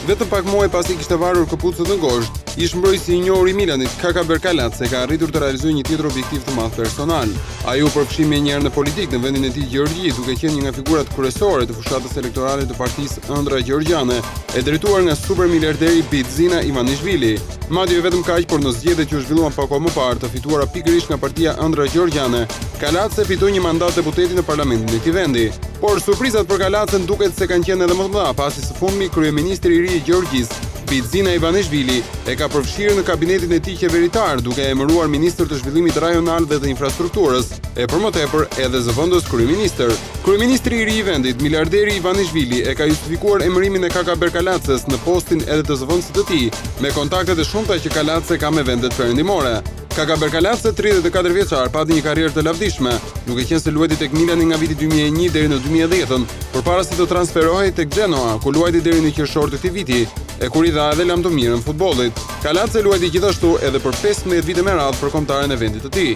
Vetëm pak muaj pasi kishte varur këpucët në gozhd, ish mbrojtësi i njohur i Milanit, Kaka Berkalatse, ka arritur të realizojë një tjetër objektiv të madh personal. Ai u përfshi menjëherë në politikë në vendin e tij Gjergji, duke qenë një nga figurat kryesore të fushatës elektorale të partisë Ëndra Gjergjane, e drejtuar nga supermiliarderi Bidzina Ivanishvili. Madje vetëm kaq, por në zgjedhjet që u zhvilluan pak më parë, të fituara pikërisht nga partia Ëndra Gjergjane, Kalatse fitoi një mandat deputeti në parlamentin e këtij vendi. Por surprizat për Kalacen duket se kanë qenë edhe më të mëdha, pasi së fundmi kryeministri i ri i Gjergjisë, Bidzina Ivanishvili, e ka përfshirë në kabinetin e tij qeveritar, duke emëruar ministër të zhvillimit rajonal dhe të infrastrukturës, e për më tepër edhe zëvendës kryeministër. Kryeministri i ri i vendit, miliarderi Ivanishvili, e ka justifikuar emërimin e Kaka Berkalatses në postin edhe të zëvendësit të tij, me kontaktet e shumta që Kalatse ka me vendet perëndimore. Kaka Berkalatse, 34 vjeçar, pati një karrierë të lavdishme, duke qenë se luajti tek Milani nga viti 2001 deri në 2010, përpara se të transferohej tek Genoa, ku luajti deri në qershor të këtij viti, e kur i dha edhe lam të mirën futbollit. Kalatse luajti gjithashtu edhe për 15 vite me radhë për kombëtaren e vendit të tij.